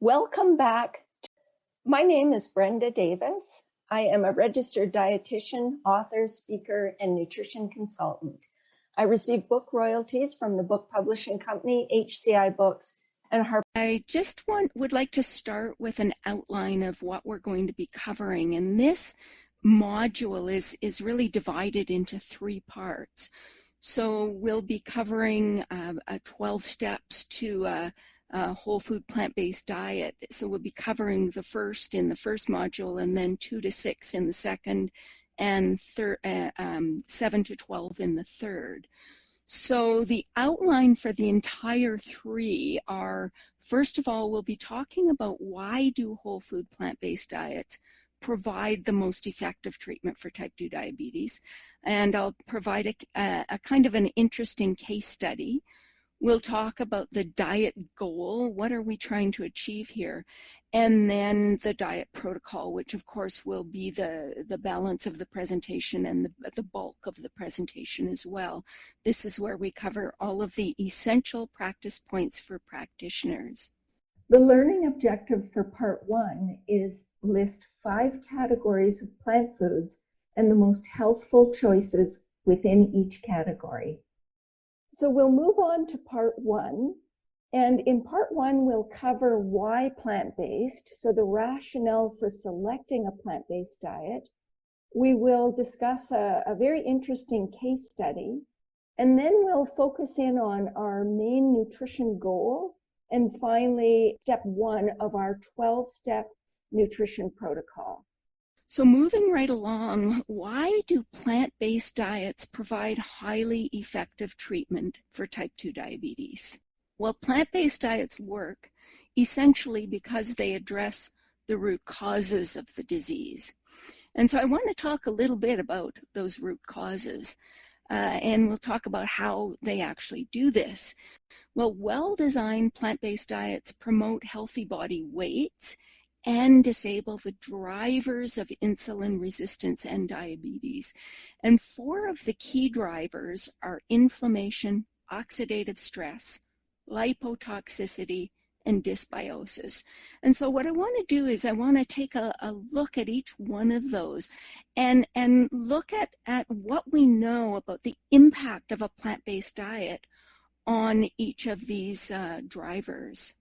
Welcome back. My name is Brenda Davis. I am a registered dietitian, author, speaker, and nutrition consultant. I receive book royalties from the book publishing company, HCI Books, and Harper. I just would like to start with an outline of what we're going to be covering. And this module is really divided into 3 parts. So we'll be covering 12 steps to a whole food plant-based diet. So we'll be covering the first in the first module, and then 2 to 6 in the second, and 7 to 12 in the third. So the outline for the entire 3 are, first of all, we'll be talking about why do whole food plant-based diets provide the most effective treatment for type 2 diabetes. And I'll provide a kind of an interesting case study. We'll talk about the diet goal. What are we trying to achieve here? And then the diet protocol, which of course will be the balance of the presentation and the bulk of the presentation as well. This is where we cover all of the essential practice points for practitioners. The learning objective for part 1 is list 5 categories of plant foods and the most healthful choices within each category. So we'll move on to part 1. And in part 1, we'll cover why plant-based, so the rationale for selecting a plant-based diet. We will discuss a very interesting case study, and then we'll focus in on our main nutrition goal, and finally, step 1 of our 12-step nutrition protocol. So moving right along, why do plant-based diets provide highly effective treatment for type 2 diabetes? Well, plant-based diets work essentially because they address the root causes of the disease. And so I want to talk a little bit about those root causes, and we'll talk about how they actually do this. Well, well-designed plant-based diets promote healthy body weight and disable the drivers of insulin resistance and diabetes. And 4 of the key drivers are inflammation, oxidative stress, lipotoxicity, and dysbiosis. And so what I want to do is I want to take a look at each one of those and look at what we know about the impact of a plant-based diet on each of these drivers.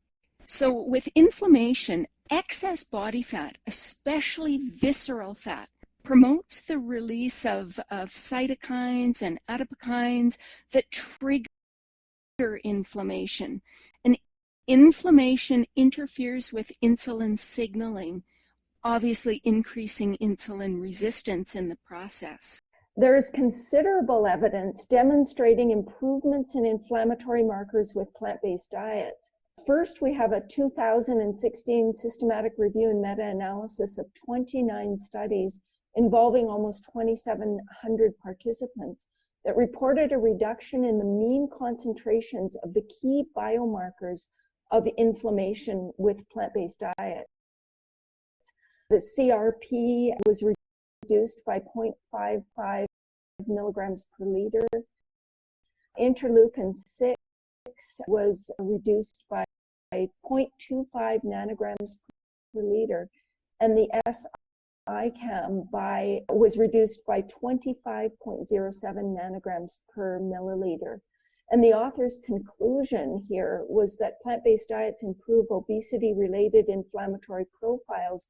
So with inflammation, excess body fat, especially visceral fat, promotes the release of cytokines and adipokines that trigger inflammation. And inflammation interferes with insulin signaling, obviously increasing insulin resistance in the process. There is considerable evidence demonstrating improvements in inflammatory markers with plant-based diets. First, we have a 2016 systematic review and meta-analysis of 29 studies involving almost 2,700 participants that reported a reduction in the mean concentrations of the key biomarkers of inflammation with plant-based diets. The CRP was reduced by 0.55 milligrams per liter. Interleukin-6 was reduced by 0.25 nanograms per liter, and the SICAM was reduced by 25.07 nanograms per milliliter. And the author's conclusion here was that plant-based diets improve obesity-related inflammatory profiles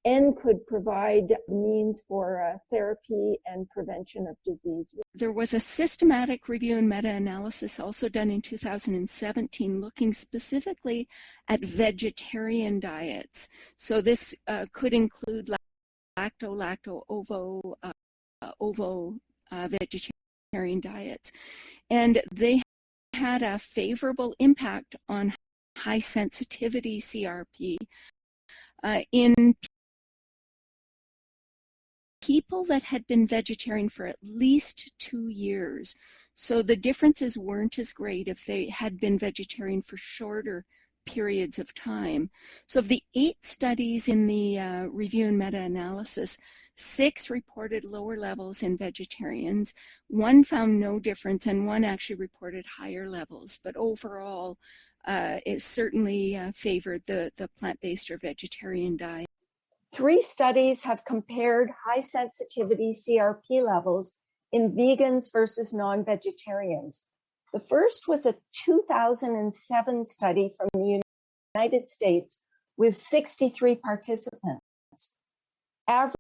and could provide means for therapy and prevention of disease. There was a systematic review and meta-analysis also done in 2017 looking specifically at vegetarian diets. So this could include lacto-ovo vegetarian diets. And they had a favorable impact on high sensitivity CRP in people that had been vegetarian for at least 2 years. So the differences weren't as great if they had been vegetarian for shorter periods of time. So of the 8 studies in the review and meta-analysis, 6 reported lower levels in vegetarians, 1 found no difference, and 1 actually reported higher levels. But overall, it certainly favored the plant-based or vegetarian diet. 3 studies have compared high sensitivity CRP levels in vegans versus non-vegetarians. The first was a 2007 study from the United States with 63 participants. Average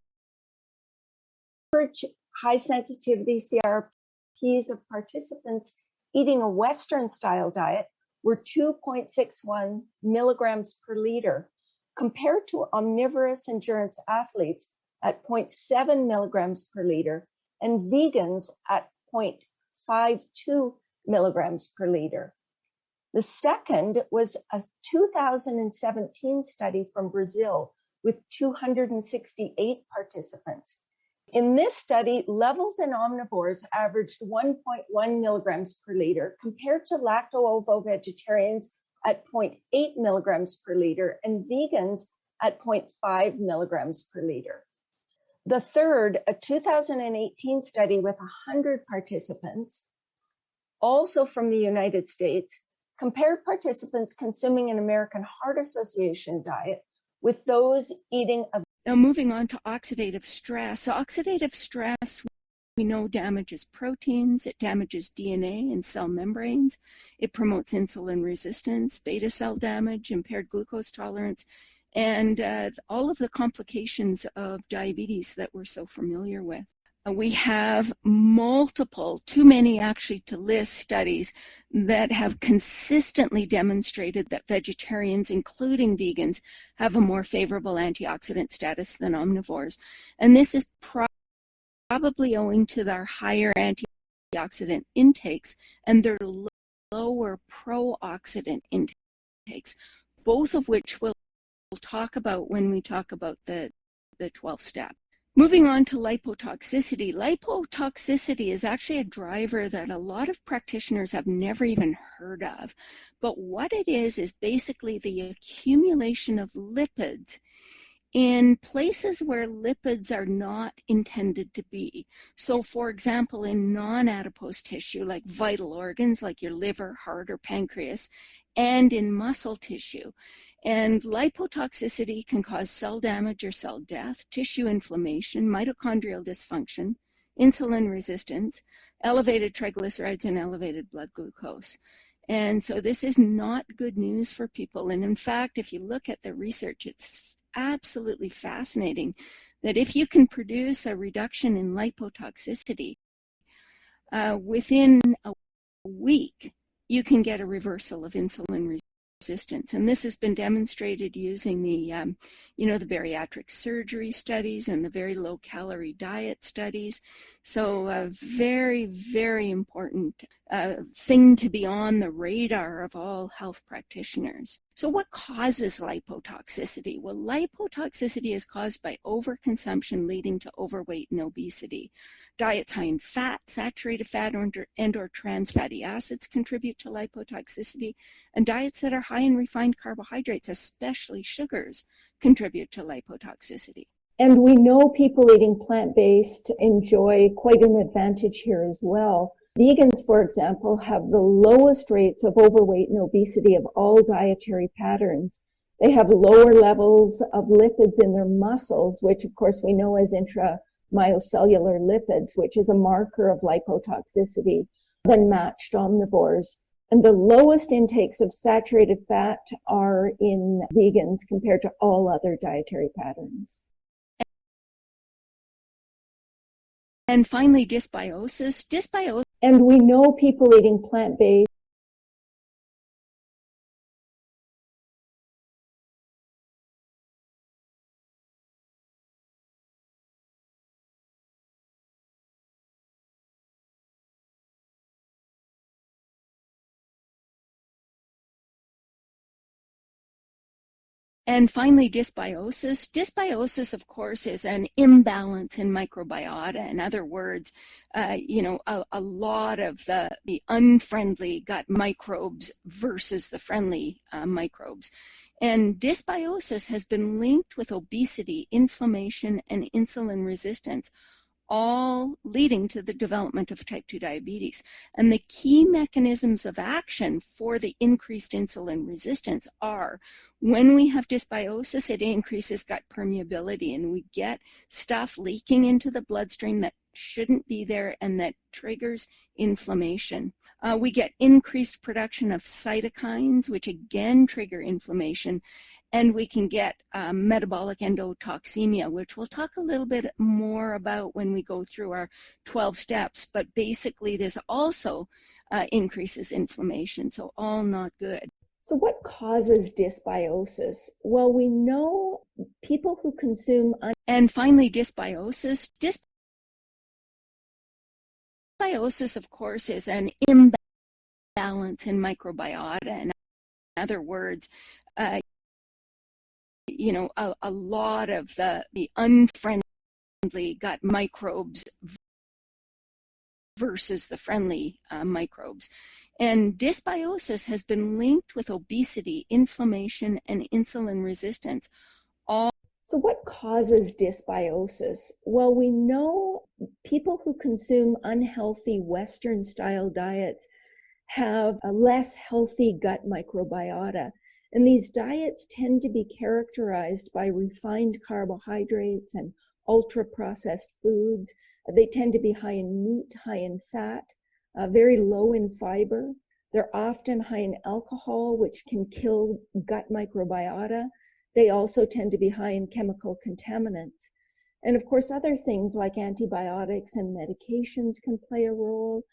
high sensitivity CRPs of participants eating a Western style diet were 2.61 milligrams per liter, compared to omnivorous endurance athletes at 0.7 milligrams per liter and vegans at 0.52 milligrams per liter. The second was a 2017 study from Brazil with 268 participants. In this study, levels in omnivores averaged 1.1 milligrams per liter compared to lacto-ovo vegetarians at 0.8 milligrams per liter and vegans at 0.5 milligrams per liter. The third, a 2018 study with 100 participants, also from the United States, compared participants consuming an American Heart Association diet with those eating a... Now moving on to oxidative stress. Oxidative stress, we know, damages proteins, it damages DNA and cell membranes, it promotes insulin resistance, beta cell damage, impaired glucose tolerance, and all of the complications of diabetes that we're so familiar with. We have multiple, too many actually to list, studies that have consistently demonstrated that vegetarians, including vegans, have a more favorable antioxidant status than omnivores. And this is probably owing to their higher antioxidant intakes and their lower pro-oxidant intakes, both of which we'll talk about when we talk about the 12th step. Moving on to lipotoxicity. Lipotoxicity is actually a driver that a lot of practitioners have never even heard of. But what it is basically the accumulation of lipids in places where lipids are not intended to be. So for example, in non-adipose tissue, like vital organs, like your liver, heart, or pancreas, and in muscle tissue. And lipotoxicity can cause cell damage or cell death, tissue inflammation, mitochondrial dysfunction, insulin resistance, elevated triglycerides, and elevated blood glucose. And so this is not good news for people. And in fact, if you look at the research, it's absolutely fascinating that if you can produce a reduction in lipotoxicity within a week, you can get a reversal of insulin resistance. And this has been demonstrated using the bariatric surgery studies and the very low calorie diet studies. So a very, very important thing to be on the radar of all health practitioners. So what causes lipotoxicity? Well, lipotoxicity is caused by overconsumption leading to overweight and obesity. Diets high in fat, saturated fat, and/or trans fatty acids contribute to lipotoxicity, and diets that are high in refined carbohydrates, especially sugars, contribute to lipotoxicity. And we know people eating plant-based enjoy quite an advantage here as well. Vegans, for example, have the lowest rates of overweight and obesity of all dietary patterns. They have lower levels of lipids in their muscles, which of course we know as intramyocellular lipids, which is a marker of lipotoxicity, than matched omnivores. And the lowest intakes of saturated fat are in vegans compared to all other dietary patterns. And finally, dysbiosis. And we know people eating plant-based And finally, dysbiosis. Dysbiosis, of course, is an imbalance in microbiota. In other words, a lot of the unfriendly gut microbes versus the friendly microbes. And dysbiosis has been linked with obesity, inflammation, and insulin resistance, all leading to the development of type 2 diabetes. And the key mechanisms of action for the increased insulin resistance are when we have dysbiosis, it increases gut permeability and we get stuff leaking into the bloodstream that shouldn't be there and that triggers inflammation. We get increased production of cytokines, which again trigger inflammation, and we can get metabolic endotoxemia, which we'll talk a little bit more about when we go through our 12 steps. But basically, this also increases inflammation, so all not good. So what causes dysbiosis? Well, we know people who consume... And finally, dysbiosis. Dysbiosis, of course, is an imbalance in microbiota. In other words, a lot of the unfriendly gut microbes versus the friendly microbes. And dysbiosis has been linked with obesity, inflammation, and insulin resistance. So what causes dysbiosis? Well, we know people who consume unhealthy Western-style diets have a less healthy gut microbiota. And these diets tend to be characterized by refined carbohydrates and ultra-processed foods. They tend to be high in meat, high in fat, very low in fiber. They're often high in alcohol, which can kill gut microbiota. They also tend to be high in chemical contaminants. And of course, other things like antibiotics and medications can play a role.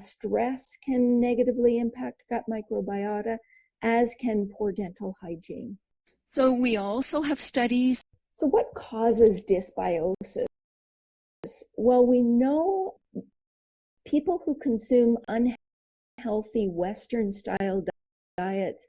Stress can negatively impact gut microbiota, as can poor dental hygiene. So we also have studies. So what causes dysbiosis? Well, we know people who consume unhealthy Western-style diets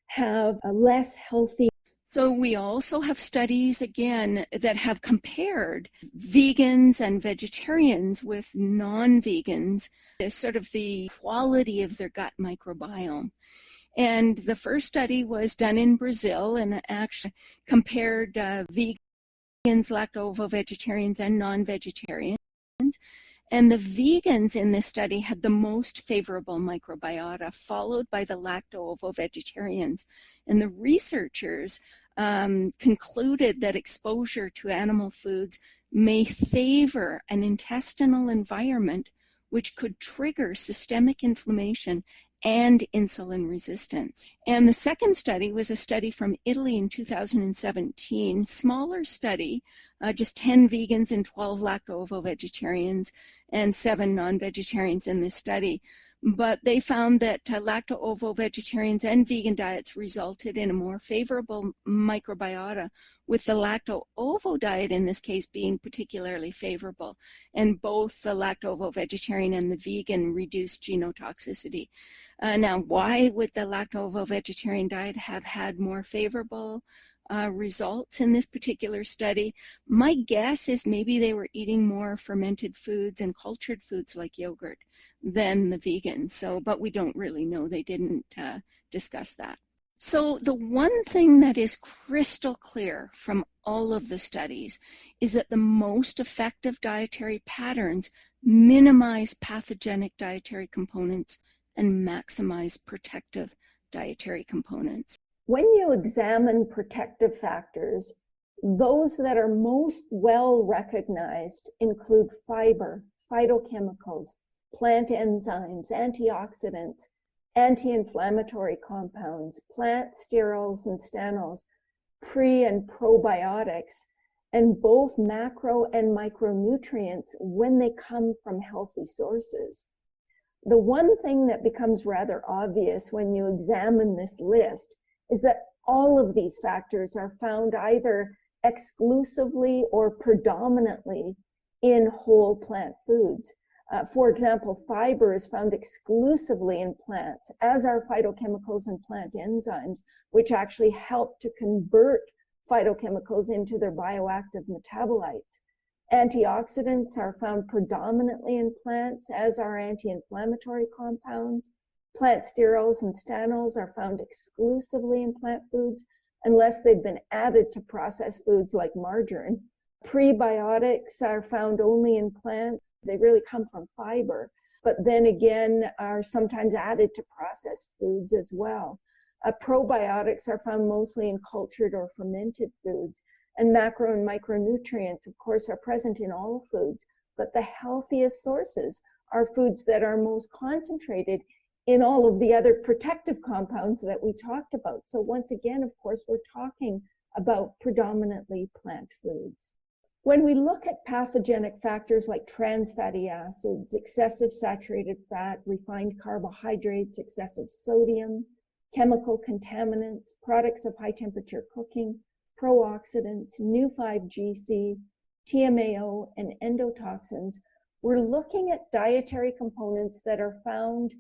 have a less healthy... So we also have studies, again, that have compared vegans and vegetarians with non-vegans, sort of the quality of their gut microbiome. And the first study was done in Brazil and actually compared vegans, lacto-ovo-vegetarians, and non-vegetarians. And the vegans in this study had the most favorable microbiota, followed by the lacto-ovo-vegetarians. And the researchers concluded that exposure to animal foods may favor an intestinal environment which could trigger systemic inflammation and insulin resistance. And the second study was a study from Italy in 2017, smaller study, just 10 vegans and 12 lacto-ovo-vegetarians and 7 non-vegetarians in this study. But they found that lacto-ovo-vegetarians and vegan diets resulted in a more favorable microbiota, with the lacto-ovo diet in this case being particularly favorable. And both the lacto-ovo-vegetarian and the vegan reduced genotoxicity. Now, why would the lacto-ovo-vegetarian diet have had more favorable results in this particular study? My guess is maybe they were eating more fermented foods and cultured foods like yogurt than the vegans. So, but we don't really know. They didn't discuss that. So the one thing that is crystal clear from all of the studies is that the most effective dietary patterns minimize pathogenic dietary components and maximize protective dietary components. When you examine protective factors, those that are most well recognized include fiber, phytochemicals, plant enzymes, antioxidants, anti-inflammatory compounds, plant sterols and stanols, pre- and probiotics, and both macro and micronutrients when they come from healthy sources. The one thing that becomes rather obvious when you examine this list is that all of these factors are found either exclusively or predominantly in whole plant foods. For example, fiber is found exclusively in plants, as are phytochemicals and plant enzymes, which actually help to convert phytochemicals into their bioactive metabolites. Antioxidants are found predominantly in plants, as are anti-inflammatory compounds. Plant sterols and stanols are found exclusively in plant foods, unless they've been added to processed foods like margarine. Prebiotics are found only in plants. They really come from fiber, but then again are sometimes added to processed foods as well. Probiotics are found mostly in cultured or fermented foods. And macro and micronutrients, of course, are present in all foods, but the healthiest sources are foods that are most concentrated in all of the other protective compounds that we talked about. So once again, of course, we're talking about predominantly plant foods. When we look at pathogenic factors like trans fatty acids, excessive saturated fat, refined carbohydrates, excessive sodium, chemical contaminants, products of high temperature cooking, pro-oxidants, new 5GC, TMAO, and endotoxins, we're looking at dietary components that are found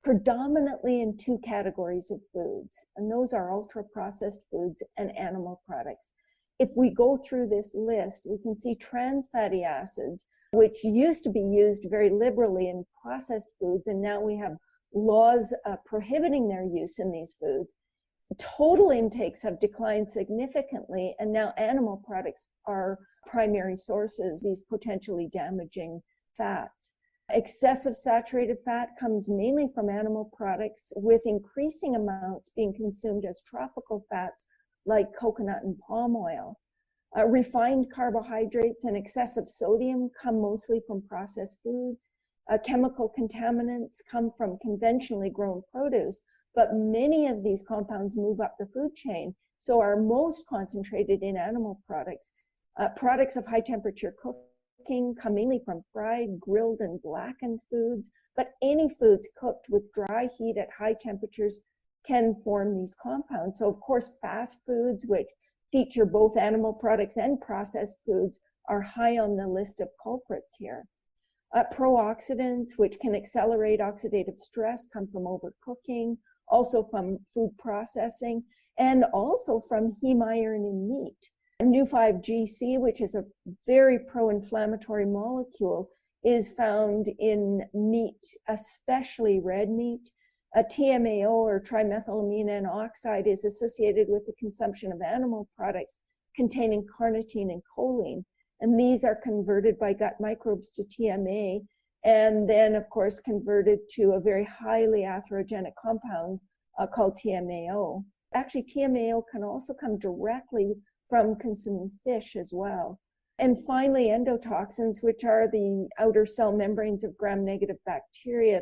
predominantly in two categories of foods, and those are ultra-processed foods and animal products. If we go through this list, we can see trans fatty acids, which used to be used very liberally in processed foods, and now we have laws prohibiting their use in these foods. Total intakes have declined significantly, and now animal products are primary sources, these potentially damaging fats. Excessive saturated fat comes mainly from animal products, with increasing amounts being consumed as tropical fats like coconut and palm oil. Refined carbohydrates and excessive sodium come mostly from processed foods. Chemical contaminants come from conventionally grown produce, but many of these compounds move up the food chain, so are most concentrated in animal products. Products of high temperature cooking come mainly from fried, grilled, and blackened foods, but any foods cooked with dry heat at high temperatures can form these compounds. So of course, fast foods, which feature both animal products and processed foods, are high on the list of culprits here. Pro-oxidants, which can accelerate oxidative stress, come from overcooking, also from food processing, and also from heme iron in meat. New 5GC, which is a very pro-inflammatory molecule, is found in meat, especially red meat. A TMAO, or trimethylamine N oxide, is associated with the consumption of animal products containing carnitine and choline, and these are converted by gut microbes to TMA, and then of course converted to a very highly atherogenic compound called TMAO. Actually, TMAO can also come directly from consuming fish as well. And finally, endotoxins, which are the outer cell membranes of gram-negative bacteria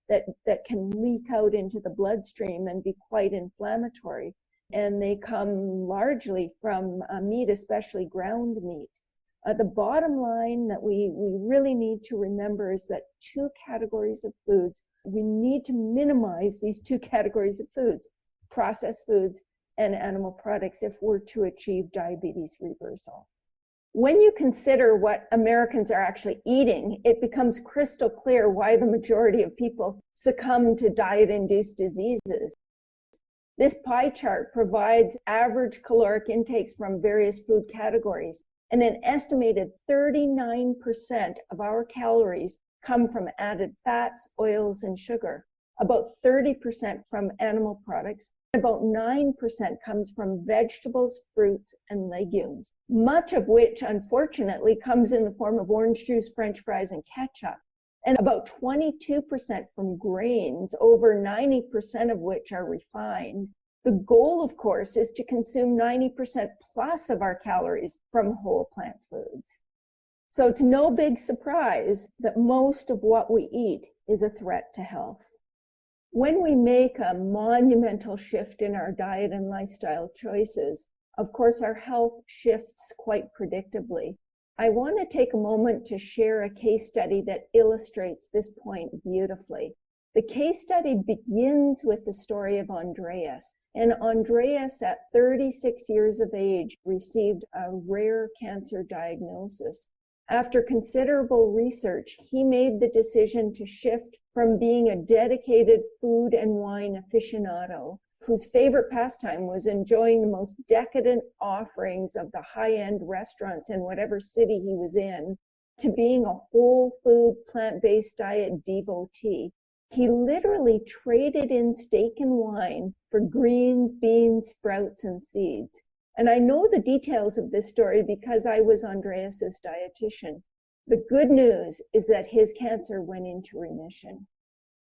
that can leak out into the bloodstream and be quite inflammatory. And they come largely from meat, especially ground meat. The bottom line that we really need to remember is that two categories of foods, we need to minimize these two categories of foods, processed foods and animal products, if we're to achieve diabetes reversal. When you consider what Americans are actually eating, it becomes crystal clear why the majority of people succumb to diet-induced diseases. This pie chart provides average caloric intakes from various food categories, and an estimated 39% of our calories come from added fats, oils, and sugar, about 30% from animal products, about 9% comes from vegetables, fruits, and legumes, much of which, unfortunately, comes in the form of orange juice, French fries, and ketchup, and about 22% from grains, over 90% of which are refined. The goal, of course, is to consume 90% plus of our calories from whole plant foods. So it's no big surprise that most of what we eat is a threat to health. When we make a monumental shift in our diet and lifestyle choices, of course, our health shifts quite predictably. I want to take a moment to share a case study that illustrates this point beautifully. The case study begins with the story of Andreas. And Andreas, at 36 years of age, received a rare cancer diagnosis. After considerable research, he made the decision to shift from being a dedicated food and wine aficionado, whose favorite pastime was enjoying the most decadent offerings of the high-end restaurants in whatever city he was in, to being a whole food, plant-based diet devotee. He literally traded in steak and wine for greens, beans, sprouts, and seeds. And I know the details of this story because I was Andreas's dietitian. The good news is that his cancer went into remission.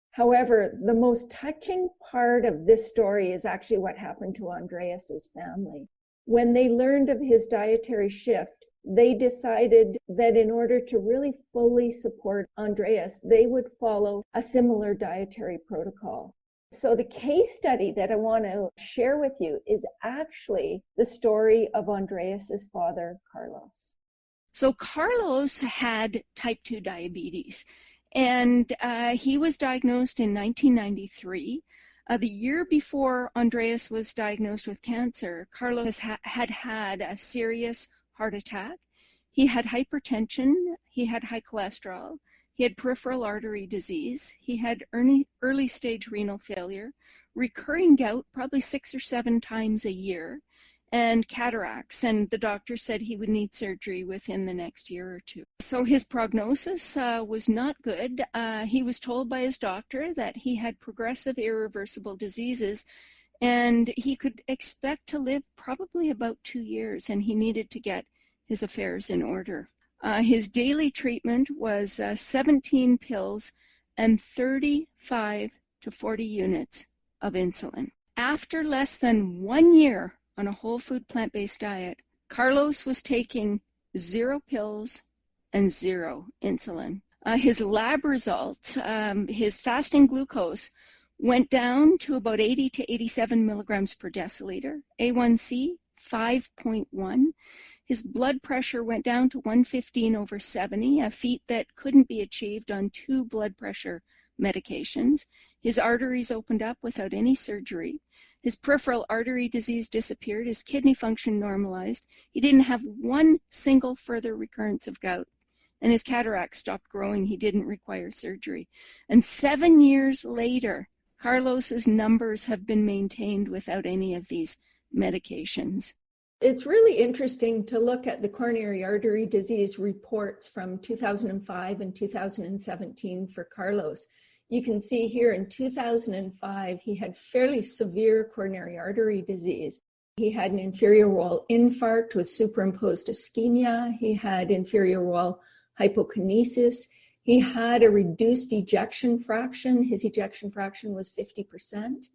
However, the most touching part of this story is actually what happened to Andreas's family. When they learned of his dietary shift, they decided that in order to really fully support Andreas, they would follow a similar dietary protocol. So the case study that I want to share with you is actually the story of Andreas's father, Carlos. So Carlos had type 2 diabetes, and he was diagnosed in 1993. The year before Andreas was diagnosed with cancer, Carlos had had a serious heart attack. He had hypertension, he had high cholesterol, he had peripheral artery disease, he had early stage renal failure, recurring gout probably 6 or 7 times a year, and cataracts, and the doctor said he would need surgery within the next year or two. So his prognosis was not good. He was told by his doctor that he had progressive irreversible diseases, and he could expect to live probably about 2 years, and he needed to get his affairs in order. His daily treatment was 17 pills and 35 to 40 units of insulin. After less than 1 year on a whole food plant-based diet, Carlos was taking 0 pills and 0 insulin. His lab results, his fasting glucose went down to about 80 to 87 milligrams per deciliter, A1C 5.1. His blood pressure went down to 115/70, a feat that couldn't be achieved on 2 blood pressure medications. His arteries opened up without any surgery. His peripheral artery disease disappeared. His kidney function normalized. He didn't have 1 single further recurrence of gout. And his cataracts stopped growing. He didn't require surgery. And 7 years later, Carlos's numbers have been maintained without any of these medications. It's really interesting to look at the coronary artery disease reports from 2005 and 2017 for Carlos. You can see here in 2005, he had fairly severe coronary artery disease. He had an inferior wall infarct with superimposed ischemia. He had inferior wall hypokinesis. He had a reduced ejection fraction. His ejection fraction was 50%.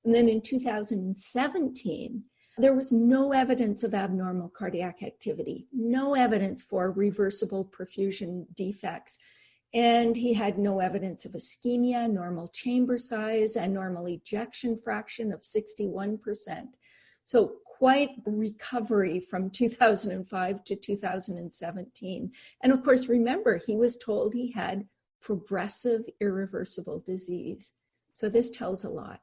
And then in 2017, there was no evidence of abnormal cardiac activity, no evidence for reversible perfusion defects. And he had no evidence of ischemia, normal chamber size, and normal ejection fraction of 61%. So quite recovery from 2005 to 2017. And of course, remember, he was told he had progressive irreversible disease. So this tells a lot.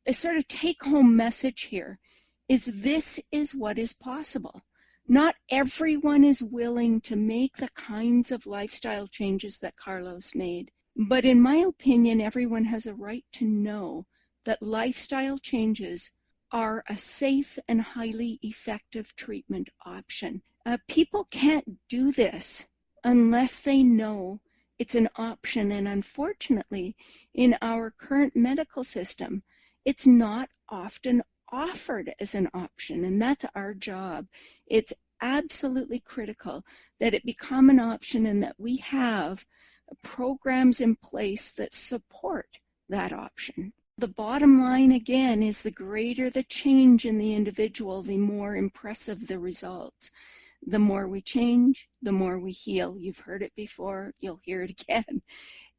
A sort of take-home message here is this is what is possible. Not everyone is willing to make the kinds of lifestyle changes that Carlos made. But in my opinion, everyone has a right to know that lifestyle changes are a safe and highly effective treatment option. People can't do this unless they know it's an option. And unfortunately, in our current medical system, it's not often offered as an option, and that's our job. It's absolutely critical that it become an option and that we have programs in place that support that option. The bottom line, again, is the greater the change in the individual, the more impressive the results. The more we change, the more we heal. You've heard it before, you'll hear it again.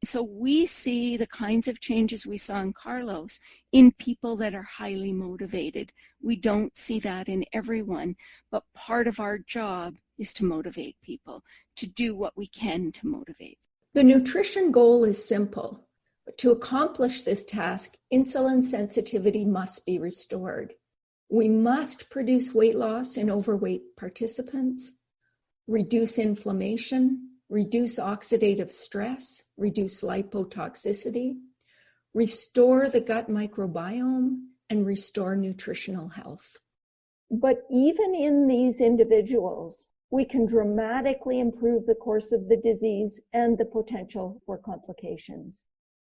So we see the kinds of changes we saw in Carlos in people that are highly motivated. We don't see that in everyone, but part of our job is to motivate people, to do what we can to motivate. The nutrition goal is simple. But to accomplish this task, insulin sensitivity must be restored. We must produce weight loss in overweight participants, reduce inflammation, reduce oxidative stress, reduce lipotoxicity, restore the gut microbiome, and restore nutritional health. But even in these individuals, we can dramatically improve the course of the disease and the potential for complications.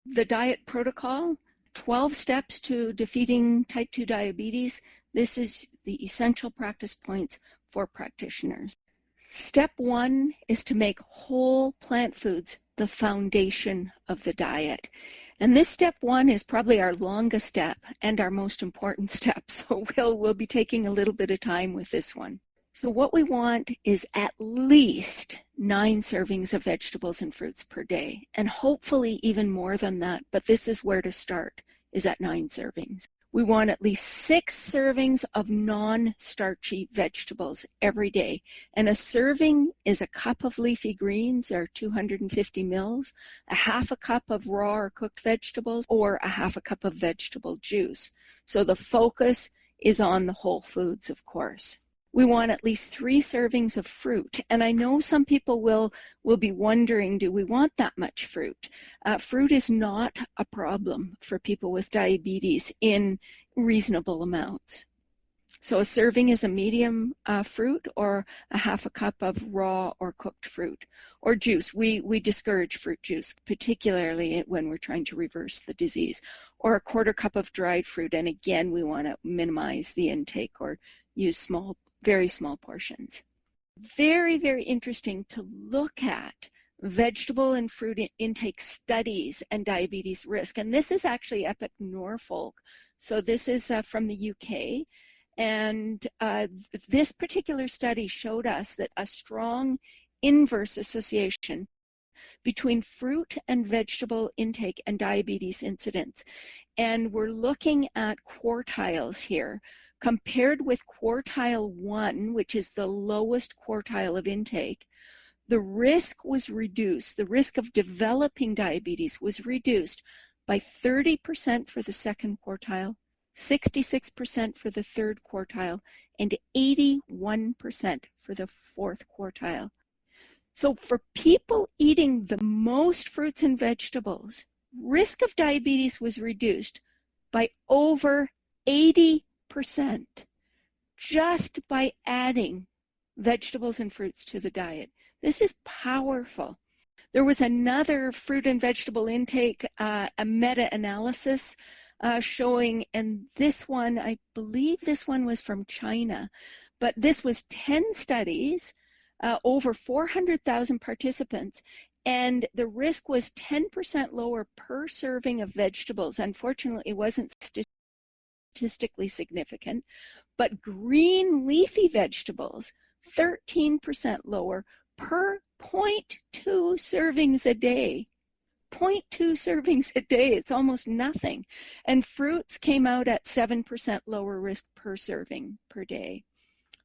The diet protocol, 12 steps to defeating type 2 diabetes, This is the essential practice points for practitioners. Step 1 is to make whole plant foods the foundation of the diet. And this step 1 is probably our longest step and our most important step. So we'll be taking a little bit of time with this one. So what we want is at least 9 servings of vegetables and fruits per day, and hopefully even more than that, but this is where to start, is at 9 servings. We want at least 6 servings of non-starchy vegetables every day. And a serving is a cup of leafy greens, or 250 mils, a half a cup of raw or cooked vegetables, or a half a cup of vegetable juice. So the focus is on the whole foods, of course. We want at least 3 servings of fruit. And I know some people will be wondering, do we want that much fruit? Fruit is not a problem for people with diabetes in reasonable amounts. So a serving is a medium fruit, or a half a cup of raw or cooked fruit, or juice. We discourage fruit juice, particularly when we're trying to reverse the disease, or a quarter cup of dried fruit. And again, we want to minimize the intake or use very small portions. Very, very interesting to look at vegetable and fruit intake studies and diabetes risk. And this is actually Epic Norfolk. So this is from the UK. And this particular study showed us that a strong inverse association between fruit and vegetable intake and diabetes incidence. And we're looking at quartiles here. Compared with quartile 1, which is the lowest quartile of intake, the risk was reduced. The risk of developing diabetes was reduced by 30% for the second quartile, 66% for the third quartile, and 81% for the fourth quartile. So for people eating the most fruits and vegetables, risk of diabetes was reduced by over 80% just by adding vegetables and fruits to the diet. This is powerful. There was another fruit and vegetable intake, a meta-analysis showing, and this one, I believe this one was from China, but this was 10 studies, over 400,000 participants, and the risk was 10% lower per serving of vegetables. Unfortunately, it wasn't statistically significant, but green leafy vegetables, 13% lower per 0.2 servings a day. 0.2 servings a day, it's almost nothing. And fruits came out at 7% lower risk per serving per day.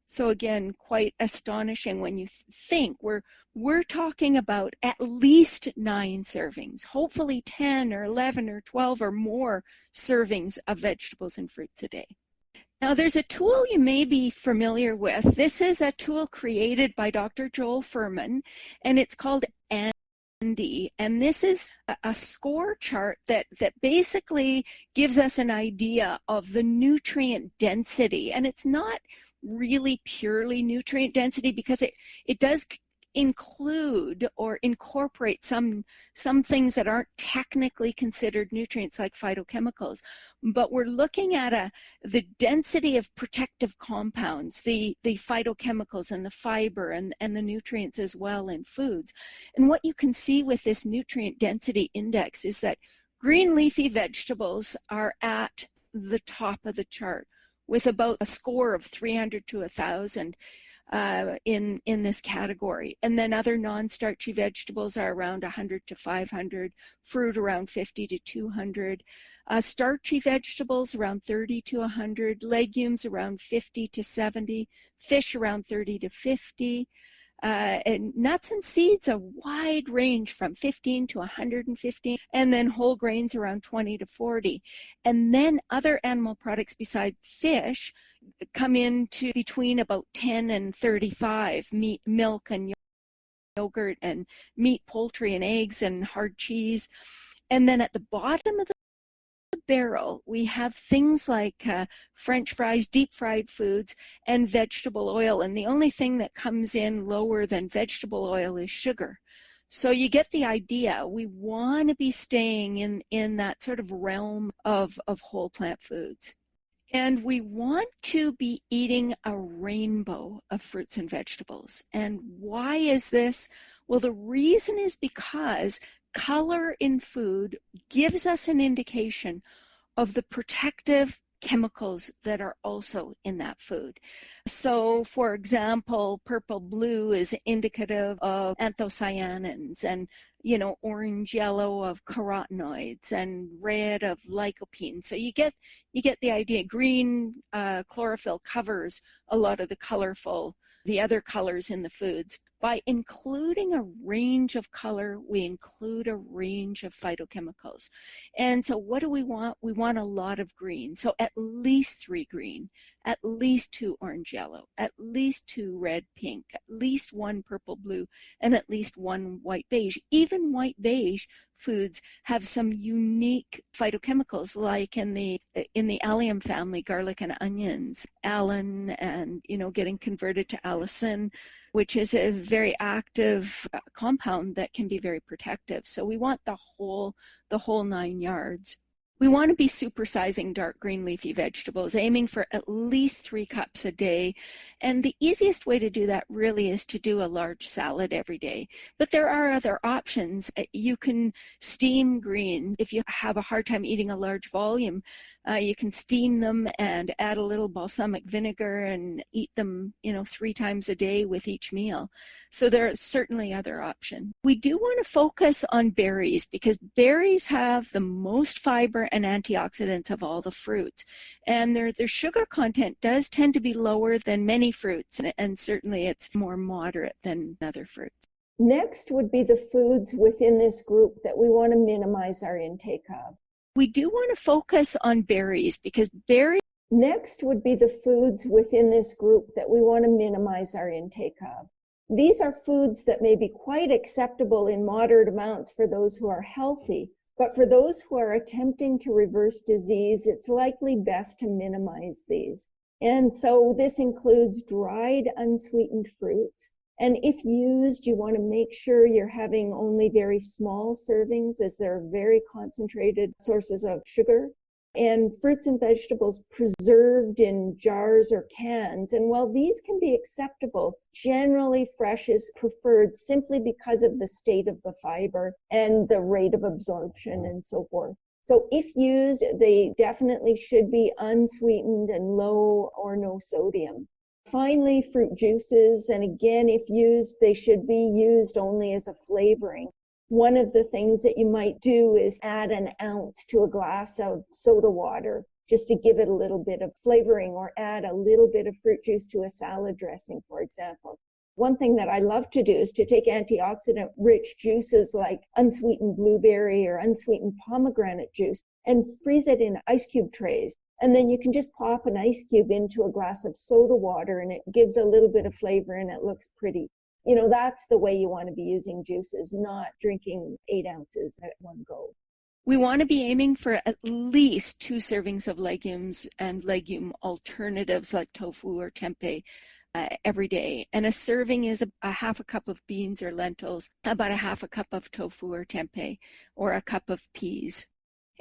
So again, quite astonishing when you think we're talking about at least 9 servings, hopefully 10 or 11 or 12 or more servings of vegetables and fruits a day. Now there's a tool you may be familiar with. This is a tool created by Dr. Joel Fuhrman, and it's called Andy. And this is a score chart that basically gives us an idea of the nutrient density. And it's not really purely nutrient density, because it does include or incorporate some things that aren't technically considered nutrients, like phytochemicals. But we're looking at the density of protective compounds, the phytochemicals and the fiber and the nutrients as well in foods. And what you can see with this nutrient density index is that green leafy vegetables are at the top of the chart, with about a score of 300 to 1,000 in this category. And then other non-starchy vegetables are around 100 to 500, fruit around 50 to 200, starchy vegetables around 30 to 100, legumes around 50 to 70, fish around 30 to 50, and nuts and seeds a wide range from 15 to 115, and then whole grains around 20 to 40. And then other animal products besides fish come into between about 10 and 35, meat, milk, and yogurt, and meat, poultry, and eggs, and hard cheese. And then at the bottom of the barrel, we have things like French fries, deep fried foods, and vegetable oil. And the only thing that comes in lower than vegetable oil is sugar. So you get the idea. We want to be staying in that sort of realm of whole plant foods. And we want to be eating a rainbow of fruits and vegetables. And why is this? Well, the reason is because color in food gives us an indication of the protective chemicals that are also in that food. So, for example, purple blue is indicative of anthocyanins, and orange yellow of carotenoids, and red of lycopene. So you get the idea. Green chlorophyll covers a lot of the other colors in the foods. By including a range of color, we include a range of phytochemicals. And so what do we want? We want a lot of green. So at least 3 green, at least 2 orange yellow, at least 2 red pink, at least 1 purple blue, and at least 1 white beige. Even white beige foods have some unique phytochemicals, like in the allium family, garlic and onions, allan, and getting converted to allicin, which is a very active compound that can be very protective. So we want the whole 9 yards. We want to be supersizing dark green leafy vegetables, aiming for at least 3 cups a day. And the easiest way to do that really is to do a large salad every day. But there are other options. You can steam greens. If you have a hard time eating a large volume, you can steam them and add a little balsamic vinegar and eat them, 3 times a day with each meal. So there are certainly other options. We do want to focus on berries because berries have the most fiber and antioxidants of all the fruits. And their sugar content does tend to be lower than many fruits, and certainly it's more moderate than other fruits. Next would be the foods within this group that we want to minimize our intake of. We do want to focus on berries because berries. Next would be the foods within this group that we want to minimize our intake of. These are foods that may be quite acceptable in moderate amounts for those who are healthy, but for those who are attempting to reverse disease, it's likely best to minimize these. And so this includes dried, unsweetened fruits. And if used, you want to make sure you're having only very small servings, as they're very concentrated sources of sugar. And fruits and vegetables preserved in jars or cans. And while these can be acceptable, generally fresh is preferred simply because of the state of the fiber and the rate of absorption and so forth. So if used, they definitely should be unsweetened and low or no sodium. Finally, fruit juices, and again, if used, they should be used only as a flavoring. One of the things that you might do is add an ounce to a glass of soda water just to give it a little bit of flavoring, or add a little bit of fruit juice to a salad dressing, for example. One thing that I love to do is to take antioxidant-rich juices like unsweetened blueberry or unsweetened pomegranate juice and freeze it in ice cube trays. And then you can just pop an ice cube into a glass of soda water and it gives a little bit of flavor and it looks pretty. That's the way you want to be using juices, not drinking 8 ounces at one go. We want to be aiming for at least 2 servings of legumes and legume alternatives like tofu or tempeh every day. And a serving is a half a cup of beans or lentils, about a half a cup of tofu or tempeh, or a cup of peas.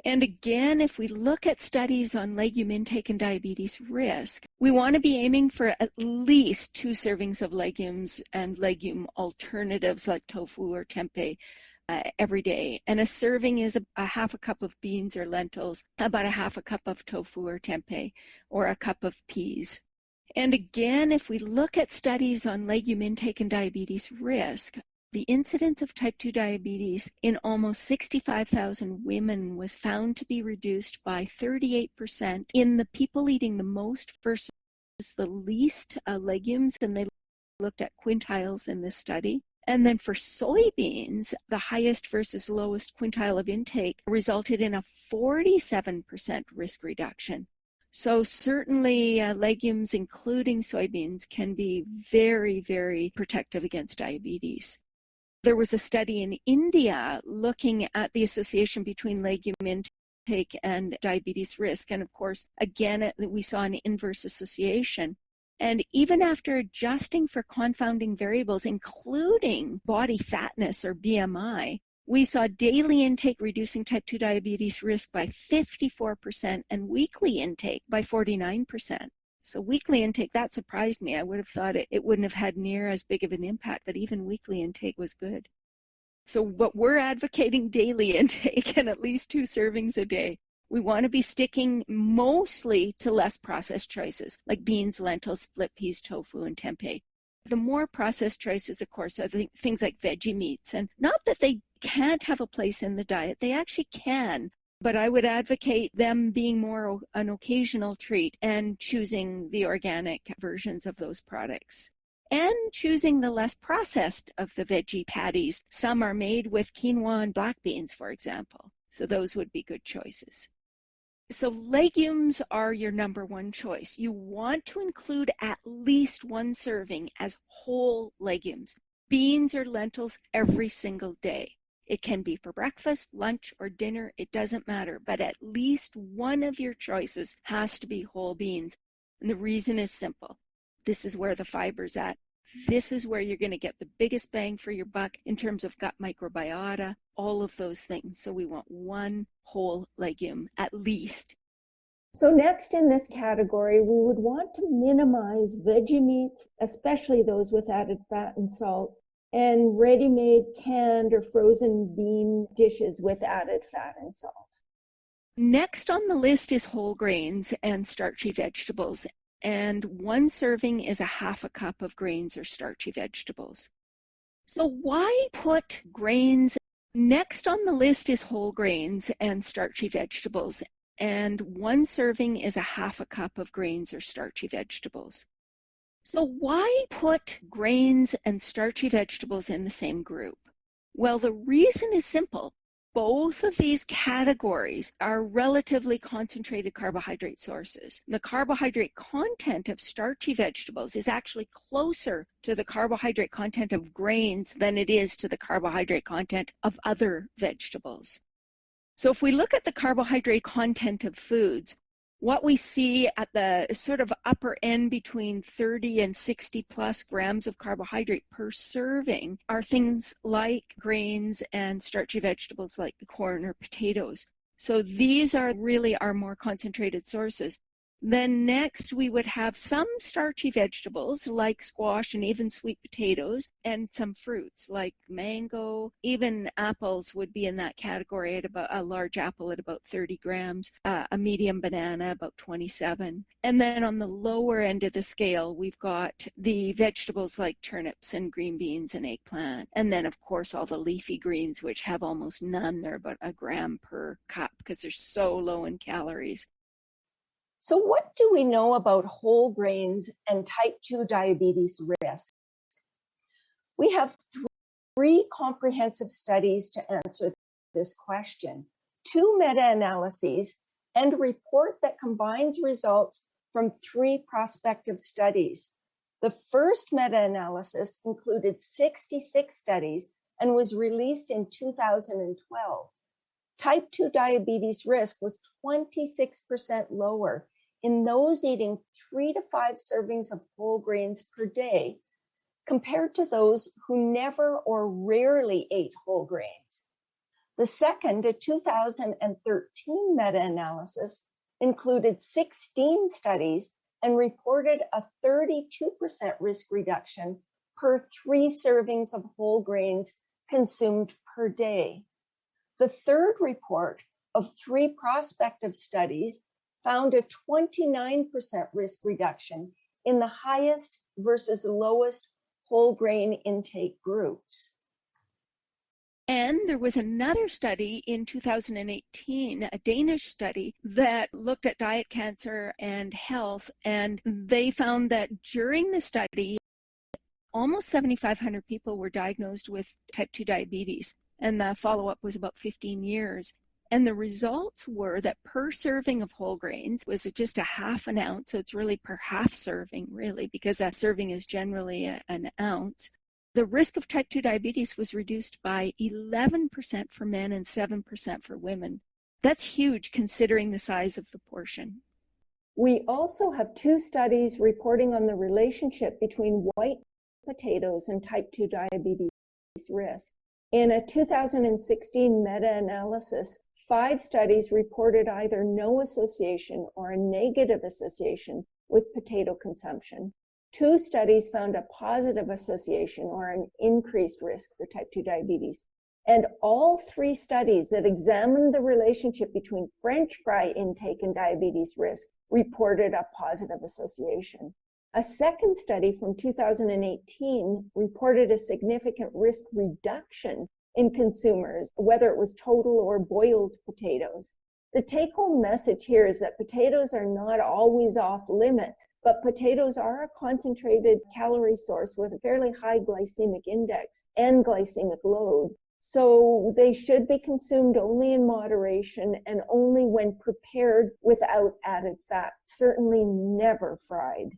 And again, if we look at studies on legume intake and diabetes risk, we want to be aiming for at least 2 servings of legumes and legume alternatives like tofu or tempeh every day. And a serving is a half a cup of beans or lentils, about a half a cup of tofu or tempeh, or a cup of peas. And again, if we look at studies on legume intake and diabetes risk, the incidence of type 2 diabetes in almost 65,000 women was found to be reduced by 38% in the people eating the most versus the least legumes, and they looked at quintiles in this study. And then for soybeans, the highest versus lowest quintile of intake resulted in a 47% risk reduction. So certainly legumes, including soybeans, can be very, very protective against diabetes. There was a study in India looking at the association between legume intake and diabetes risk. And of course, again, we saw an inverse association. And even after adjusting for confounding variables, including body fatness or BMI, We saw daily intake reducing type 2 diabetes risk by 54% and weekly intake by 49%. So weekly intake, that surprised me. I would have thought it wouldn't have had near as big of an impact, but even weekly intake was good. So what we're advocating daily intake and at least 2 servings a day. We want to be sticking mostly to less processed choices like beans, lentils, split peas, tofu, and tempeh. The more processed choices, of course, are things like veggie meats. And not that they can't have a place in the diet, they actually can. But I would advocate them being more an occasional treat and choosing the organic versions of those products. And choosing the less processed of the veggie patties. Some are made with quinoa and black beans, for example. So those would be good choices. So legumes are your number one choice. You want to include at least 1 serving as whole legumes, beans or lentils every single day. It can be for breakfast, lunch, or dinner. It doesn't matter, but at least one of your choices has to be whole beans. And the reason is simple. This is where the fiber's at. This is where you're going to get the biggest bang for your buck in terms of gut microbiota, all of those things. So we want 1 whole legume at least. So next in this category, we would want to minimize veggie meats, especially those with added fat and salt, and ready-made canned or frozen bean dishes with added fat and salt. Next on the list is whole grains and starchy vegetables. And 1 serving is a half a cup of grains or starchy vegetables. So why put grains? Next on the list is whole grains and starchy vegetables. And 1 serving is a half a cup of grains or starchy vegetables. So why put grains and starchy vegetables in the same group? Well, the reason is simple. Both of these categories are relatively concentrated carbohydrate sources. The carbohydrate content of starchy vegetables is actually closer to the carbohydrate content of grains than it is to the carbohydrate content of other vegetables. So if we look at the carbohydrate content of foods, what we see at the sort of upper end between 30 and 60 plus grams of carbohydrate per serving are things like grains and starchy vegetables like corn or potatoes. So these are really our more concentrated sources. Then next we would have some starchy vegetables like squash and even sweet potatoes, and some fruits like mango. Even apples would be in that category at about a large apple at about 30 grams, a medium banana about 27. And then on the lower end of the scale, we've got the vegetables like turnips and green beans and eggplant. And then of course all the leafy greens, which have almost none. They're about a gram per cup because they're so low in calories. So what do we know about whole grains and type 2 diabetes risk? We have 3 comprehensive studies to answer this question, 2 meta-analyses, and a report that combines results from 3 prospective studies. The first meta-analysis included 66 studies and was released in 2012. Type 2 diabetes risk was 26% lower in those eating 3 to 5 servings of whole grains per day compared to those who never or rarely ate whole grains. The second, a 2013 meta-analysis, included 16 studies and reported a 32% risk reduction per 3 servings of whole grains consumed per day. The third report of 3 prospective studies found a 29% risk reduction in the highest versus lowest whole grain intake groups. And there was another study in 2018, a Danish study that looked at diet, cancer, and health, and they found that during the study, almost 7,500 people were diagnosed with type 2 diabetes. And the follow-up was about 15 years. And the results were that per serving of whole grains was just a half an ounce. So it's really per half serving, really, because a serving is generally an ounce. The risk of type 2 diabetes was reduced by 11% for men and 7% for women. That's huge considering the size of the portion. We also have 2 studies reporting on the relationship between white potatoes and type 2 diabetes risk. In a 2016 meta-analysis, 5 studies reported either no association or a negative association with potato consumption. 2 studies found a positive association or an increased risk for type 2 diabetes. And all 3 studies that examined the relationship between French fry intake and diabetes risk reported a positive association. A second study from 2018 reported a significant risk reduction in consumers, whether it was total or boiled potatoes. The take-home message here is that potatoes are not always off limits, but potatoes are a concentrated calorie source with a fairly high glycemic index and glycemic load. So they should be consumed only in moderation and only when prepared without added fat, certainly never fried.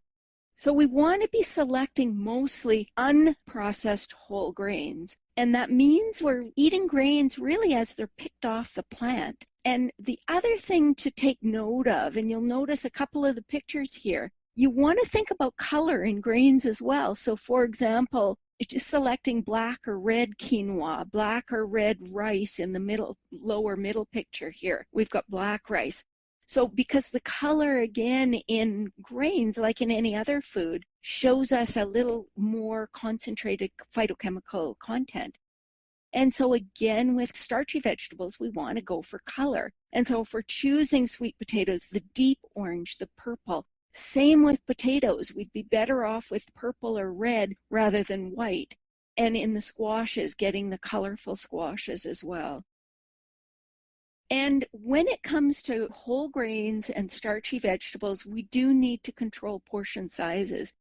So we want to be selecting mostly unprocessed whole grains. And that means we're eating grains really as they're picked off the plant. And the other thing to take note of, and you'll notice a couple of the pictures here, you want to think about color in grains as well. So for example, just selecting black or red quinoa, black or red rice in the lower middle picture here. We've got black rice. So because the color, again, in grains, like in any other food, shows us a little more concentrated phytochemical content. And so again, with starchy vegetables, we want to go for color. And so if we're choosing sweet potatoes, the deep orange, the purple, same with potatoes, we'd be better off with purple or red rather than white. And in the squashes, getting the colorful squashes as well. And when it comes to whole grains and starchy vegetables, we do need to control portion sizes.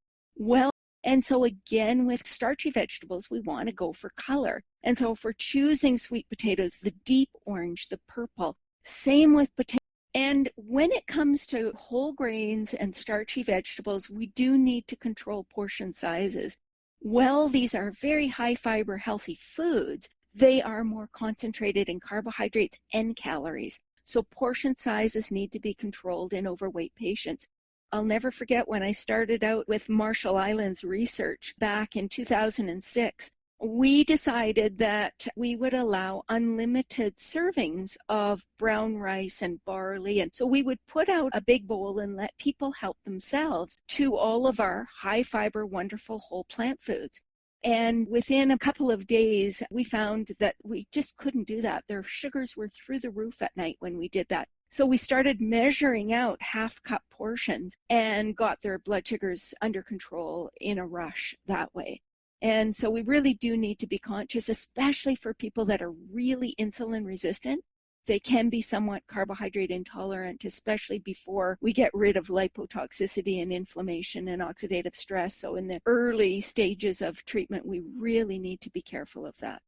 And so again, with starchy vegetables, we want to go for color. And so if we're choosing sweet potatoes, the deep orange, the purple, same with potatoes. And when it comes to whole grains and starchy vegetables, we do need to control portion sizes. While these are very high fiber, healthy foods, they are more concentrated in carbohydrates and calories. So portion sizes need to be controlled in overweight patients. I'll never forget when I started out with Marshall Islands research back in 2006. We decided that we would allow unlimited servings of brown rice and barley. And so we would put out a big bowl and let people help themselves to all of our high fiber, wonderful whole plant foods. And within a couple of days, we found that we just couldn't do that. Their sugars were through the roof at night when we did that. So we started measuring out half-cup portions and got their blood sugars under control in a rush that way. And so we really do need to be conscious, especially for people that are really insulin resistant. They can be somewhat carbohydrate intolerant, especially before we get rid of lipotoxicity and inflammation and oxidative stress. So in the early stages of treatment, we really need to be careful of that.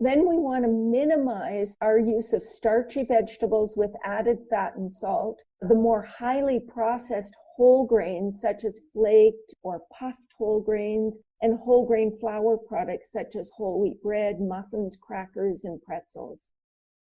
Then we want to minimize our use of starchy vegetables with added fat and salt. The more highly processed whole grains, such as flaked or puffed whole grains, and whole grain flour products such as whole wheat bread, muffins, crackers, and pretzels.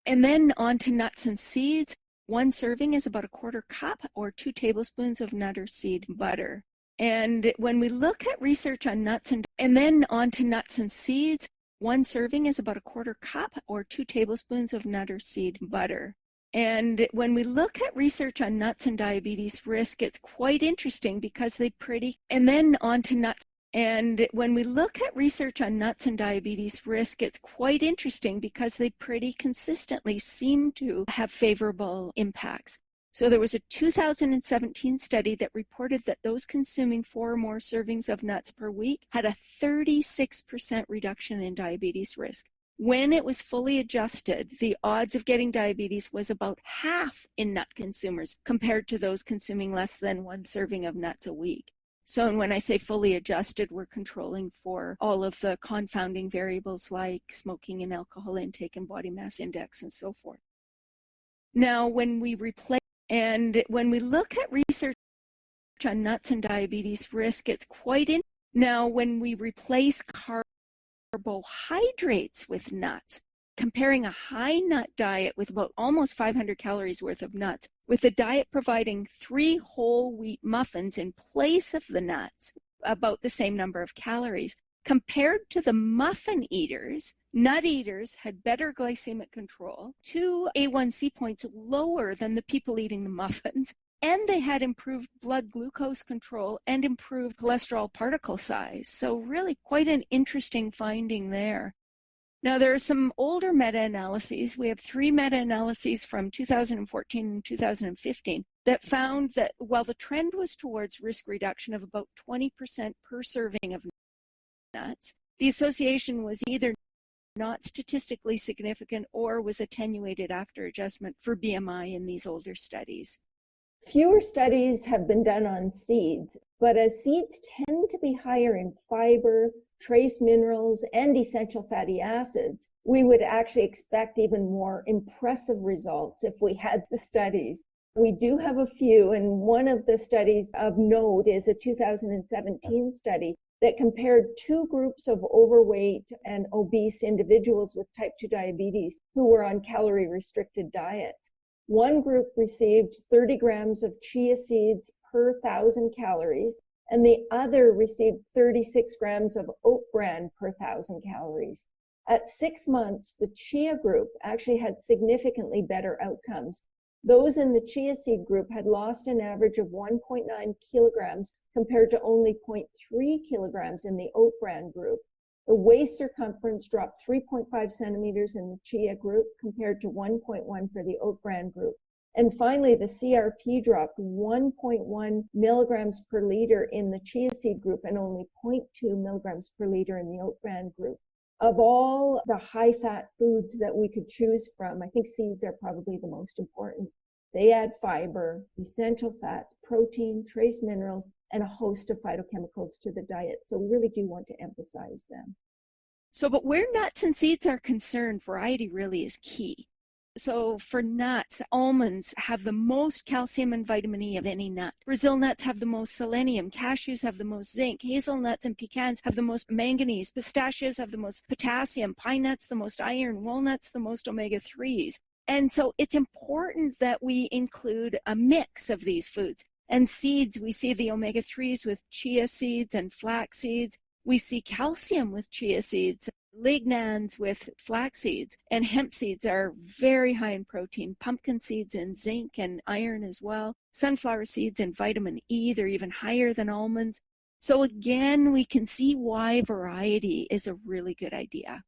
And then on to nuts and seeds. 1 serving is about 1/4 cup or 2 tablespoons of nut or seed butter. And when we look at research on nuts and then on to nuts and seeds, 1 serving is about 1/4 cup or 2 tablespoons of nut or seed butter. And when we look at research on nuts and diabetes risk, it's quite interesting because and then on to nuts. And when we look at research on nuts and diabetes risk, it's quite interesting because they pretty consistently seem to have favorable impacts. So there was a 2017 study that reported that those consuming 4 or more servings of nuts per week had a 36% reduction in diabetes risk. When it was fully adjusted, the odds of getting diabetes was about half in nut consumers compared to those consuming less than 1 serving of nuts a week. So and when I say fully adjusted, we're controlling for all of the confounding variables like smoking and alcohol intake and body mass index and so forth. Now, when we look at research on nuts and diabetes risk, it's quite interesting. Now, when we replace carbohydrates with nuts, comparing a high nut diet with about almost 500 calories worth of nuts, with a diet providing 3 whole wheat muffins in place of the nuts, about the same number of calories, compared to the muffin eaters, Nut eaters had better glycemic control, 2 A1C points lower than the people eating the muffins, and they had improved blood glucose control and improved cholesterol particle size. So really quite an interesting finding there. Now, there are some older meta-analyses. We have 3 meta-analyses from 2014 and 2015 that found that while the trend was towards risk reduction of about 20% per serving of nuts, the association was either not statistically significant or was attenuated after adjustment for BMI in these older studies. Fewer studies have been done on seeds, but as seeds tend to be higher in fiber, trace minerals, and essential fatty acids, we would actually expect even more impressive results if we had the studies. We do have a few, and one of the studies of note is a 2017 study that compared 2 groups of overweight and obese individuals with type 2 diabetes who were on calorie-restricted diets. One group received 30 grams of chia seeds per 1,000 calories, and the other received 36 grams of oat bran per 1,000 calories. At 6 months, the chia group actually had significantly better outcomes. Those in the chia seed group had lost an average of 1.9 kilograms compared to only 0.3 kilograms in the oat bran group. The waist circumference dropped 3.5 centimeters in the chia group compared to 1.1 for the oat bran group. And finally, the CRP dropped 1.1 milligrams per liter in the chia seed group and only 0.2 milligrams per liter in the oat bran group. Of all the high-fat foods that we could choose from, I think seeds are probably the most important. They add fiber, essential fats, protein, trace minerals, and a host of phytochemicals to the diet. So we really do want to emphasize them. So, but where nuts and seeds are concerned, variety really is key. So for nuts, almonds have the most calcium and vitamin E of any nut. Brazil nuts have the most selenium. Cashews have the most zinc. Hazelnuts and pecans have the most manganese. Pistachios have the most potassium. Pine nuts the most iron. Walnuts the most omega-3s. And so it's important that we include a mix of these foods. And seeds, we see the omega-3s with chia seeds and flax seeds. We see calcium with chia seeds, lignans with flax seeds, and hemp seeds are very high in protein. Pumpkin seeds in zinc and iron as well. Sunflower seeds and vitamin E, they're even higher than almonds. So again, we can see why variety is a really good idea.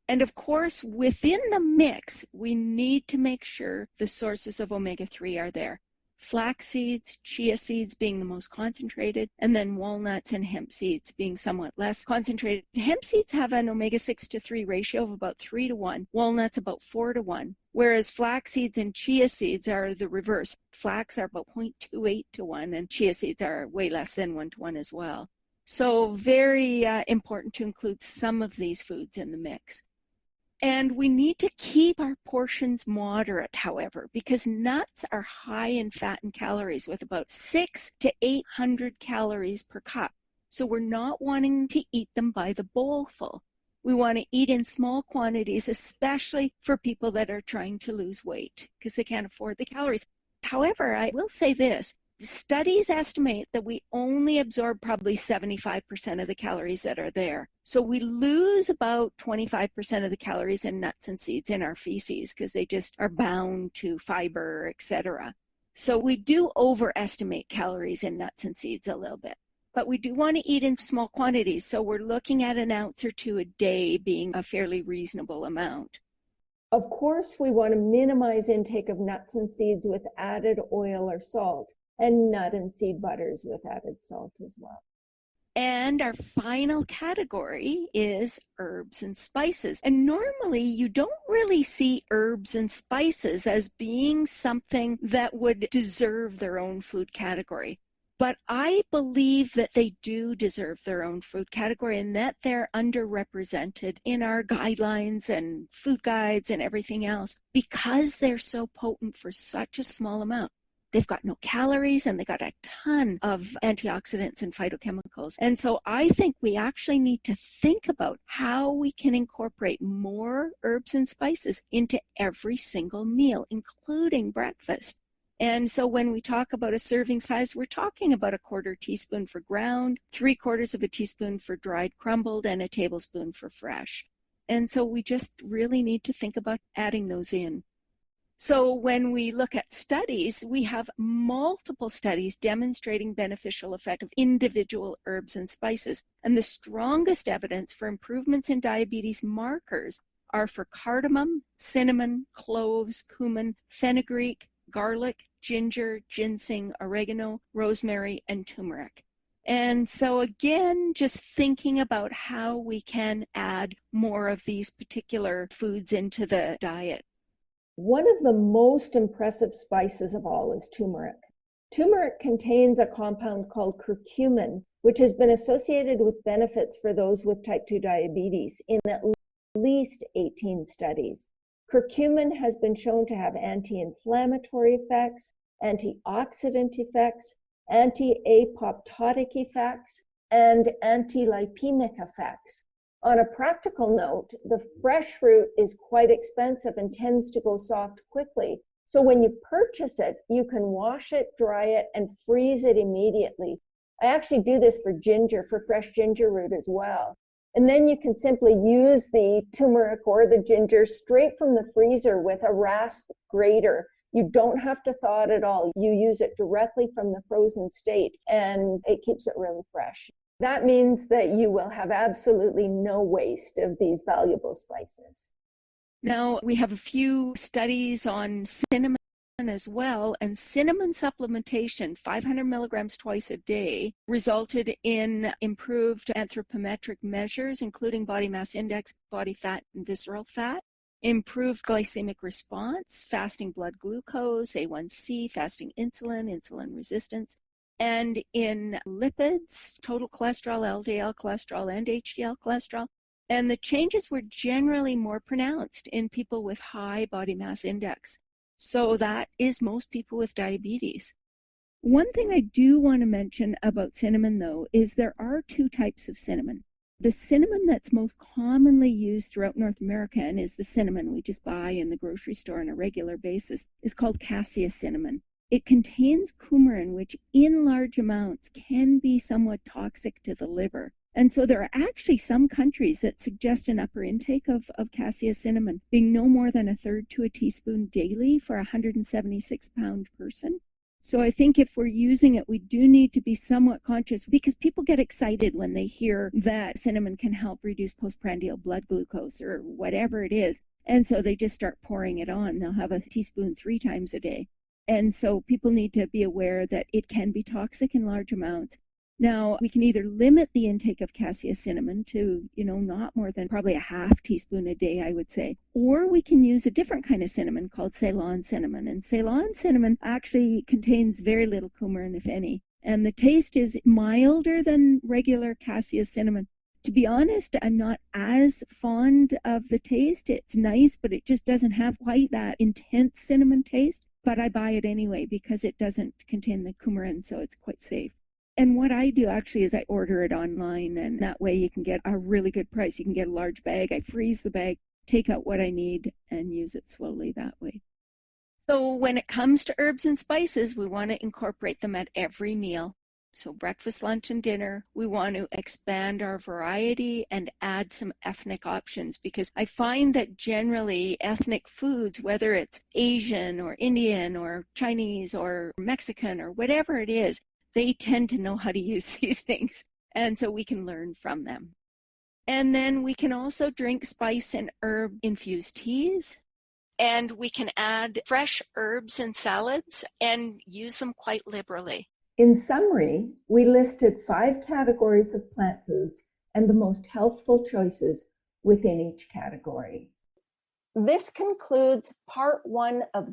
And of course, within the mix, we need to make sure the sources of omega-3 are there. Flax seeds, chia seeds being the most concentrated, and then walnuts and hemp seeds being somewhat less concentrated. Hemp seeds have an omega-6 to 3 ratio of about 3 to 1, walnuts about 4 to 1, whereas flax seeds and chia seeds are the reverse. Flax are about 0.28 to 1, and chia seeds are way less than 1 to 1 as well. So very important to include some of these foods in the mix. And we need to keep our portions moderate, however, because nuts are high in fat and calories with about 600 to 800 calories per cup. So we're not wanting to eat them by the bowlful. We want to eat in small quantities, especially for people that are trying to lose weight because they can't afford the calories. However, I will say this. Studies estimate that we only absorb probably 75% of the calories that are there. So we lose about 25% of the calories in nuts and seeds in our feces because they just are bound to fiber, etc. So we do overestimate calories in nuts and seeds a little bit. But we do want to eat in small quantities. So we're looking at an ounce or 2 a day being a fairly reasonable amount. Of course, we want to minimize intake of nuts and seeds with added oil or salt, and nut and seed butters with added salt as well. And our final category is herbs and spices. And normally you don't really see herbs and spices as being something that would deserve their own food category. But I believe that they do deserve their own food category and that they're underrepresented in our guidelines and food guides and everything else because they're so potent for such a small amount. They've got no calories and they got a ton of antioxidants and phytochemicals. And so I think we actually need to think about how we can incorporate more herbs and spices into every single meal, including breakfast. And so when we talk about a serving size, we're talking about a 1/4 teaspoon for ground, 3/4 of a teaspoon for dried crumbled, and a tablespoon for fresh. And so we just really need to think about adding those in. So when we look at studies, we have multiple studies demonstrating beneficial effect of individual herbs and spices. And the strongest evidence for improvements in diabetes markers are for cardamom, cinnamon, cloves, cumin, fenugreek, garlic, ginger, ginseng, oregano, rosemary, and turmeric. And so again, just thinking about how we can add more of these particular foods into the diet. One of the most impressive spices of all is turmeric. Turmeric contains a compound called curcumin, which has been associated with benefits for those with type 2 diabetes in at least 18 studies. Curcumin has been shown to have anti-inflammatory effects, antioxidant effects, anti-apoptotic effects, and anti-lipemic effects. On a practical note, the fresh fruit is quite expensive and tends to go soft quickly. So when you purchase it, you can wash it, dry it, and freeze it immediately. I actually do this for ginger, for fresh ginger root as well. And then you can simply use the turmeric or the ginger straight from the freezer with a rasp grater. You don't have to thaw it at all. You use it directly from the frozen state, and it keeps it really fresh. That means that you will have absolutely no waste of these valuable spices. Now, we have a few studies on cinnamon as well, and cinnamon supplementation, 500 milligrams twice a day, resulted in improved anthropometric measures, including body mass index, body fat, and visceral fat, improved glycemic response, fasting blood glucose, A1C, fasting insulin, insulin resistance, and in lipids, total cholesterol, LDL cholesterol, and HDL cholesterol. And the changes were generally more pronounced in people with high body mass index. So that is most people with diabetes. One thing I do want to mention about cinnamon, though, is there are two types of cinnamon. The cinnamon that's most commonly used throughout North America, and is the cinnamon we just buy in the grocery store on a regular basis, is called cassia cinnamon. It contains coumarin, which in large amounts can be somewhat toxic to the liver. And so there are actually some countries that suggest an upper intake of cassia cinnamon being no more than a third to a teaspoon daily for a 176-pound person. So I think if we're using it, we do need to be somewhat conscious, because people get excited when they hear that cinnamon can help reduce postprandial blood glucose or whatever it is. And so they just start pouring it on. They'll have a teaspoon 3 times a day. And so people need to be aware that it can be toxic in large amounts. Now, we can either limit the intake of cassia cinnamon to, not more than probably a half teaspoon a day, I would say. Or we can use a different kind of cinnamon called Ceylon cinnamon. And Ceylon cinnamon actually contains very little coumarin, if any. And the taste is milder than regular cassia cinnamon. To be honest, I'm not as fond of the taste. It's nice, but it just doesn't have quite that intense cinnamon taste. But I buy it anyway because it doesn't contain the coumarin, so it's quite safe. And what I do actually is I order it online, and that way you can get a really good price. You can get a large bag. I freeze the bag, take out what I need, and use it slowly that way. So when it comes to herbs and spices, we want to incorporate them at every meal. So breakfast, lunch, and dinner, we want to expand our variety and add some ethnic options, because I find that generally ethnic foods, whether it's Asian or Indian or Chinese or Mexican or whatever it is, they tend to know how to use these things. And so we can learn from them. And then we can also drink spice and herb infused teas. And we can add fresh herbs in salads and use them quite liberally. In summary, we listed 5 categories of plant foods and the most healthful choices within each category. This concludes part 1 of